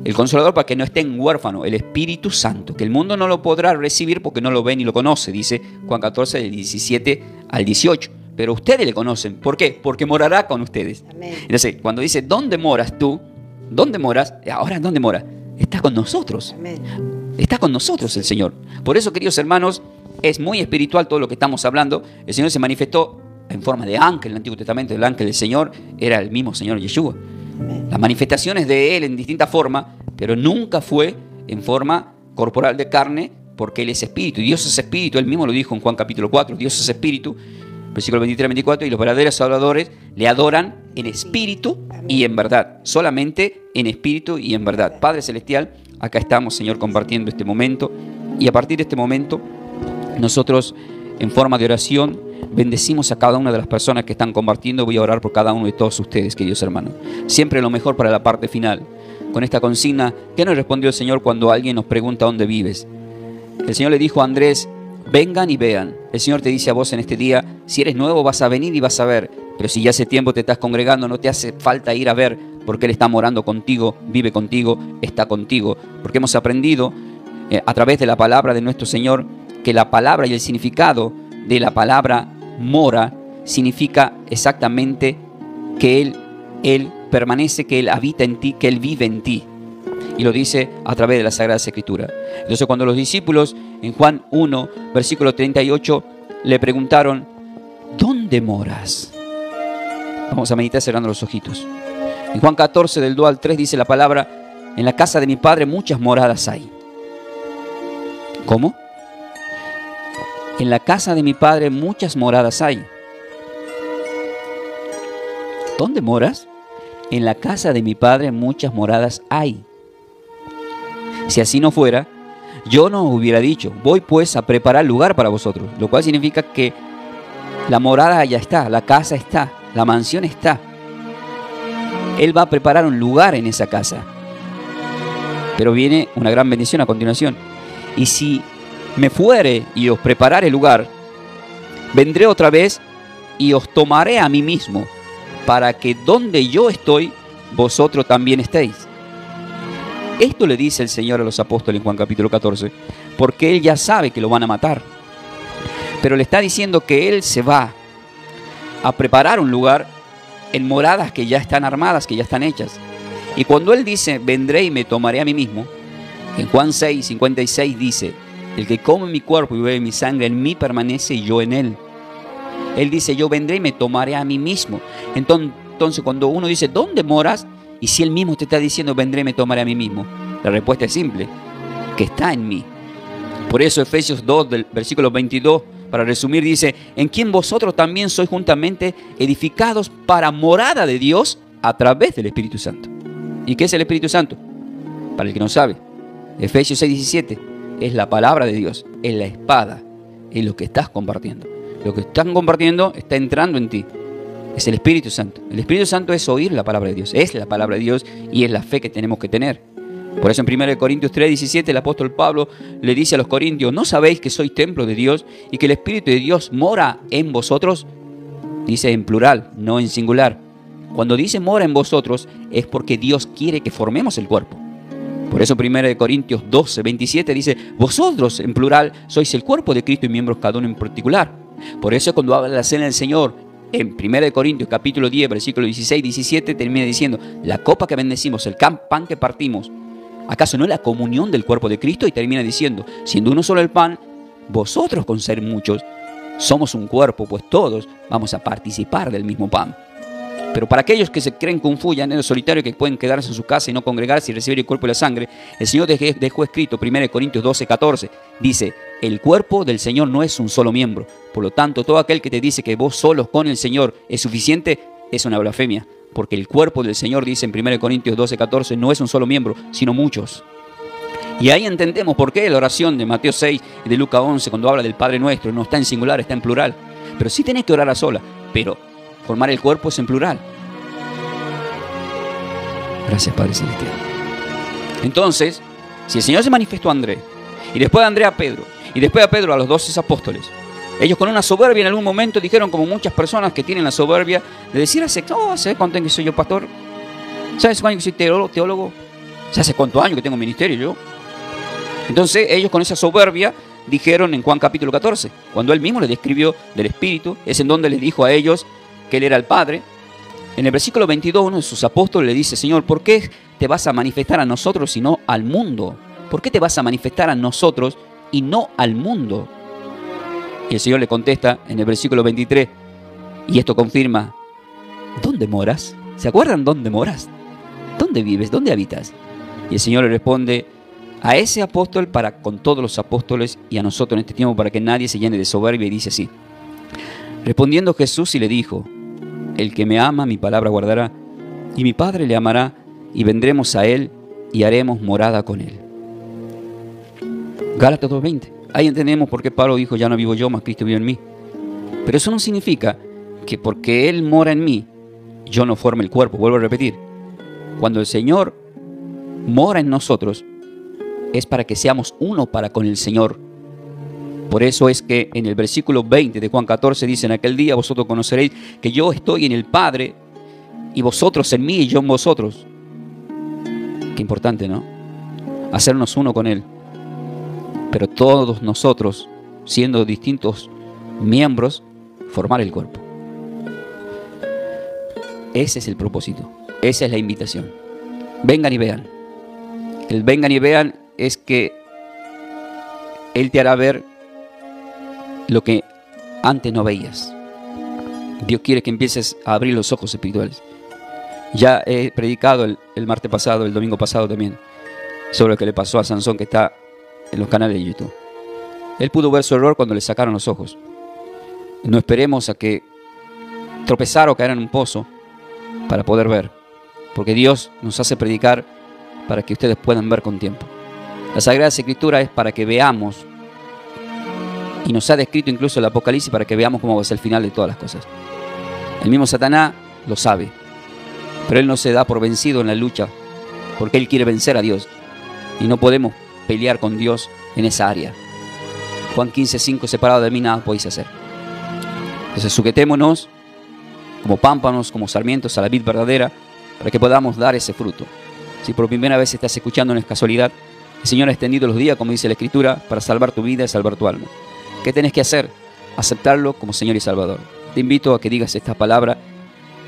el Consolador para que no estén huérfanos, el Espíritu Santo, que el mundo no lo podrá recibir porque no lo ve ni lo conoce, dice Juan 14, del 17 al 18. Pero ustedes le conocen. ¿Por qué? Porque morará con ustedes. Amén. Entonces, cuando dice, ¿dónde moras tú? ¿Dónde moras? Ahora, ¿dónde moras? está con nosotros. Amén. Está con nosotros el Señor. Por eso, queridos hermanos, es muy espiritual todo lo que estamos hablando. El Señor se manifestó en forma de ángel en el Antiguo Testamento. El ángel del Señor era el mismo Señor Yeshua. Amén. Las manifestaciones de Él en distintas formas, pero nunca fue en forma corporal de carne, porque Él es espíritu. Y Dios es espíritu. Él mismo lo dijo en Juan capítulo 4. Dios es espíritu. Versículo 23-24. Y los verdaderos adoradores le adoran en espíritu y en verdad. Solamente en espíritu y en verdad. Padre Celestial, acá estamos, Señor, compartiendo este momento. Y a partir de este momento, nosotros, en forma de oración, bendecimos a cada una de las personas que están compartiendo. Voy a orar por cada uno de todos ustedes, queridos hermanos. Siempre lo mejor para la parte final. Con esta consigna, ¿qué nos respondió el Señor cuando alguien nos pregunta dónde vives? El Señor le dijo a Andrés: vengan y vean. El Señor te dice a vos en este día: si eres nuevo vas a venir y vas a ver. Pero si ya hace tiempo te estás congregando, no te hace falta ir a ver, porque Él está morando contigo, vive contigo, está contigo. Porque hemos aprendido a través de la palabra de nuestro Señor que la palabra y el significado de la palabra mora significa exactamente que Él permanece, que Él habita en ti, que Él vive en ti. Y lo dice a través de la Sagrada Escritura. Entonces, cuando los discípulos en Juan 1, versículo 38, le preguntaron: ¿dónde moras? Vamos a meditar cerrando los ojitos. En Juan 14, del 2 al 3, dice la palabra: en la casa de mi Padre muchas moradas hay. ¿Cómo? En la casa de mi Padre muchas moradas hay. ¿Dónde moras? En la casa de mi Padre muchas moradas hay. Si así no fuera, yo no hubiera dicho: voy pues a preparar lugar para vosotros. Lo cual significa que la morada ya está, la casa está, la mansión está. Él va a preparar un lugar en esa casa. Pero viene una gran bendición a continuación. Y si me fuere y os preparare lugar, vendré otra vez y os tomaré a mí mismo, para que donde yo estoy, vosotros también estéis. Esto le dice el Señor a los apóstoles en Juan capítulo 14, porque Él ya sabe que lo van a matar. Pero le está diciendo que Él se va a preparar un lugar en moradas que ya están armadas, que ya están hechas. Y cuando Él dice: vendré y me tomaré a mí mismo, en Juan 6, 56 dice: el que come mi cuerpo y bebe mi sangre, en mí permanece y yo en él. Él dice: yo vendré y me tomaré a mí mismo. Entonces cuando uno dice: ¿dónde moras? Y si Él mismo te está diciendo: vendré y me tomaré a mí mismo, la respuesta es simple: que está en mí. Por eso Efesios 2, del versículo 22, para resumir, dice: en quien vosotros también sois juntamente edificados para morada de Dios a través del Espíritu Santo. ¿Y qué es el Espíritu Santo? Para el que no sabe, Efesios 6, 17 es la palabra de Dios, es la espada, es lo que estás compartiendo. Lo que están compartiendo está entrando en ti. Es el Espíritu Santo. El Espíritu Santo es oír la palabra de Dios, es la palabra de Dios y es la fe que tenemos que tener. Por eso en 1 Corintios 3, 17 el apóstol Pablo le dice a los corintios: ¿no sabéis que sois templo de Dios y que el Espíritu de Dios mora en vosotros? Dice en plural, no en singular. Cuando dice mora en vosotros es porque Dios quiere que formemos el cuerpo. Por eso 1 Corintios 12, 27 dice: vosotros en plural sois el cuerpo de Cristo y miembros cada uno en particular. Por eso cuando habla de la cena del Señor en 1 Corintios capítulo 10, versículo 16, 17 termina diciendo: la copa que bendecimos, el pan que partimos, ¿acaso no es la comunión del cuerpo de Cristo? Y termina diciendo: siendo uno solo el pan, vosotros con ser muchos somos un cuerpo, pues todos vamos a participar del mismo pan. Pero para aquellos que se creen confuyan, en los solitarios que pueden quedarse en su casa y no congregarse y recibir el cuerpo y la sangre, el Señor dejó escrito 1 Corintios 12, 14, dice: el cuerpo del Señor no es un solo miembro. Por lo tanto, todo aquel que te dice que vos solos con el Señor es suficiente, es una blasfemia. Porque el cuerpo del Señor, dice en 1 Corintios 12, 14, no es un solo miembro, sino muchos. Y ahí entendemos por qué la oración de Mateo 6 y de Lucas 11, cuando habla del Padre Nuestro, no está en singular, está en plural. Pero sí tenés que orar a sola, pero formar el cuerpo es en plural. Gracias, Padre Celestial. Entonces, si el Señor se manifestó a Andrés, y después de Andrés a Pedro, y después a Pedro a los 12 apóstoles, ellos con una soberbia en algún momento dijeron, como muchas personas que tienen la soberbia, de decir: ¿sabes cuánto años que soy yo pastor? ¿Sabes cuánto años que soy teólogo? ¿Sabes cuántos años que tengo ministerio yo? Entonces ellos con esa soberbia dijeron en Juan capítulo 14, cuando Él mismo les describió del Espíritu, es en donde les dijo a ellos que Él era el Padre, En el versículo 22, uno de sus apóstoles le dice, Señor, ¿por qué te vas a manifestar a nosotros y no al mundo? ¿Por qué te vas a manifestar a nosotros y no al mundo? Y el Señor le contesta en el versículo 23, y esto confirma, ¿dónde moras? ¿Se acuerdan dónde moras? ¿Dónde vives? ¿Dónde habitas? Y el Señor le responde a ese apóstol para con todos los apóstoles y a nosotros en este tiempo para que nadie se llene de soberbia, y dice así. Respondiendo Jesús y le dijo, el que me ama mi palabra guardará, y mi Padre le amará, y vendremos a él y haremos morada con él. Gálatas 2:20. Ahí entendemos por qué Pablo dijo, ya no vivo yo, mas Cristo vive en mí. Pero eso no significa que porque Él mora en mí, yo no forme el cuerpo. Vuelvo a repetir. Cuando el Señor mora en nosotros, es para que seamos uno para con el Señor. Por eso es que en el versículo 20 de Juan 14 dice, en aquel día vosotros conoceréis que yo estoy en el Padre, y vosotros en mí y yo en vosotros. Qué importante, ¿no? Hacernos uno con Él. Pero todos nosotros, siendo distintos miembros, formar el cuerpo. Ese es el propósito. Esa es la invitación. Vengan y vean. El vengan y vean es que Él te hará ver lo que antes no veías. Dios quiere que empieces a abrir los ojos espirituales. Ya he predicado el martes pasado, el domingo pasado también, sobre lo que le pasó a Sansón, que está en los canales de YouTube. Él pudo ver su error cuando le sacaron los ojos. No esperemos a que tropezara o caer en un pozo para poder ver, porque Dios nos hace predicar para que ustedes puedan ver con tiempo. La Sagrada Escritura es para que veamos, y nos ha descrito incluso el Apocalipsis para que veamos cómo va a ser el final de todas las cosas. El mismo Satanás lo sabe, pero él no se da por vencido en la lucha, porque él quiere vencer a Dios, y no podemos pelear con Dios en esa área. Juan 15:5, separado de mí nada podéis hacer. Entonces sujetémonos como pámpanos, como sarmientos a la vid verdadera, para que podamos dar ese fruto. Si por primera vez estás escuchando, no es casualidad. El Señor ha extendido los días, como dice la Escritura, para salvar tu vida y salvar tu alma. ¿Qué tenés que hacer? Aceptarlo como Señor y Salvador. Te invito a que digas esta palabra,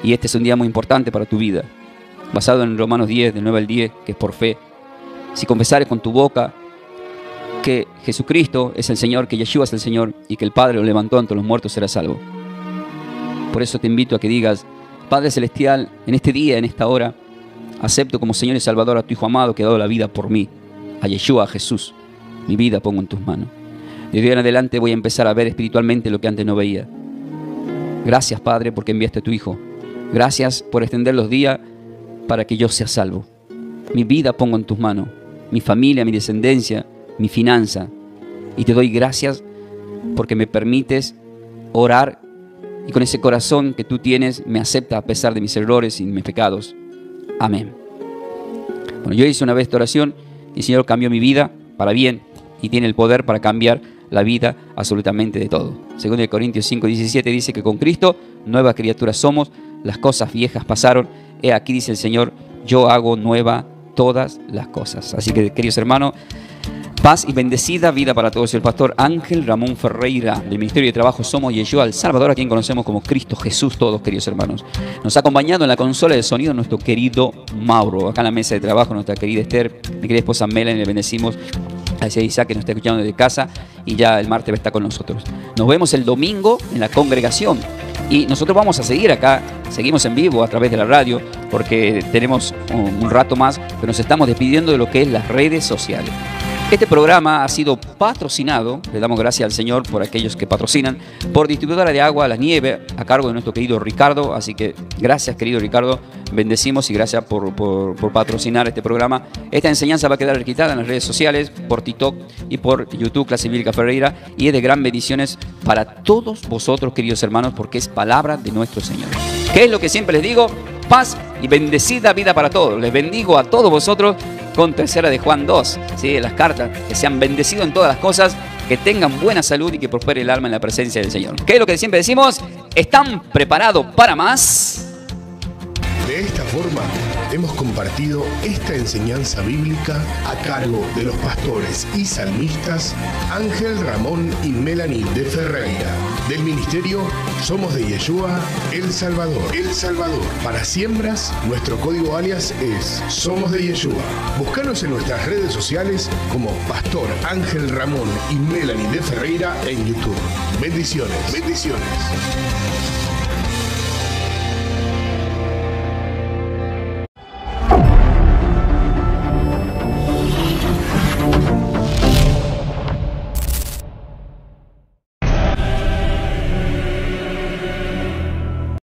y este es un día muy importante para tu vida, basado en Romanos 10, del 9 al 10, que es por fe. Si confesares con tu boca que Jesucristo es el Señor, que Yeshua es el Señor, y que el Padre lo levantó ante los muertos, serás salvo. Por eso te invito a que digas, Padre Celestial, en este día, en esta hora, acepto como Señor y Salvador a tu Hijo amado que ha dado la vida por mí, a Yeshua, a Jesús. Mi vida pongo en tus manos. Desde hoy en adelante voy a empezar a ver espiritualmente lo que antes no veía. Gracias, Padre, porque enviaste a tu Hijo. Gracias por extender los días para que yo sea salvo. Mi vida pongo en tus manos, mi familia, mi descendencia, mi finanza. Y te doy gracias porque me permites orar, y con ese corazón que tú tienes me acepta a pesar de mis errores y mis pecados. Amén. Bueno, yo hice una vez esta oración y el Señor cambió mi vida para bien, y tiene el poder para cambiar la vida absolutamente de todo. Según el Corintios 5:17 dice que con Cristo nuevas criaturas somos, las cosas viejas pasaron, he aquí, dice el Señor, yo hago nueva todas las cosas. Así que, queridos hermanos, paz y bendecida vida para todos. El pastor Ángel Ramón Ferreira, del Ministerio de Trabajo Somos Yeshua El Salvador, a quien conocemos como Cristo Jesús, todos, queridos hermanos. Nos ha acompañado en la consola de sonido nuestro querido Mauro. Acá en la mesa de trabajo nuestra querida Esther, mi querida esposa Melanie, le bendecimos. A ese Isaac que nos está escuchando desde casa, y ya el martes va a estar con nosotros. Nos vemos el domingo en la congregación, y nosotros vamos a seguir acá, seguimos en vivo a través de la radio, porque tenemos un rato más, pero nos estamos despidiendo de lo que es las redes sociales. Este programa ha sido patrocinado, le damos gracias al Señor por aquellos que patrocinan, por Distribuidora de Agua La Nieve, a cargo de nuestro querido Ricardo. Así que gracias, querido Ricardo, bendecimos y gracias por patrocinar este programa. Esta enseñanza va a quedar registrada en las redes sociales, por TikTok y por YouTube, Clase Bíblica Ferreira, y es de gran bendiciones para todos vosotros, queridos hermanos, porque es palabra de nuestro Señor. ¿Qué es lo que siempre les digo? Paz y bendecida vida para todos. Les bendigo a todos vosotros con 3 de Juan 2, ¿sí? Las cartas, que sean bendecidos en todas las cosas, que tengan buena salud y que prospere el alma en la presencia del Señor. ¿Qué es lo que siempre decimos? ¿Están preparados para más? De esta forma, hemos compartido esta enseñanza bíblica a cargo de los pastores y salmistas Ángel Ramón y Melanie de Ferreira, del ministerio Somos de Yeshua, El Salvador. El Salvador. Para siembras, nuestro código alias es Somos de Yeshua. Búscanos en nuestras redes sociales como Pastor Ángel Ramón y Melanie de Ferreira en YouTube. Bendiciones. Bendiciones.